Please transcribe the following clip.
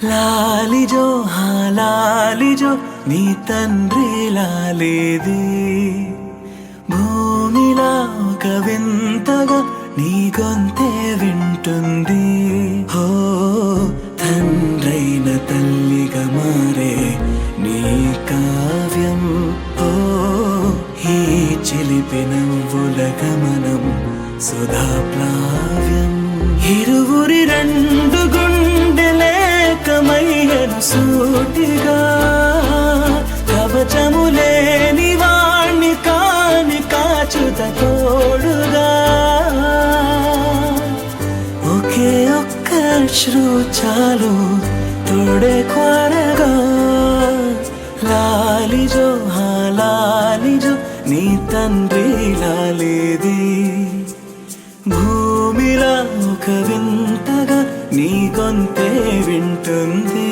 లాలిజో లాలిజో నీ తండ్రి లాలేది భూమిలా ఒక వింతగా నీ గొంతే వింటుంది హో తండ్రైన తల్లిగా మారే నీ కావ్యం ఓ ఈ చిలిపి నవ్వుల గమనం సుధా ప్లావ్యం ఇరువురి రెండు గుండెలేకమయ్యను సూటిగా కవచములేని వాణ్ణి కాని కాచుత తోడుగా ఒకే ఒక్క అశ్రు చాలు తోడే కొరగా లాలిజో లాలిజో నీ తండ్రి లాలేది భూమిలా ఒక వింతగా నీ గొంతే వింటుంది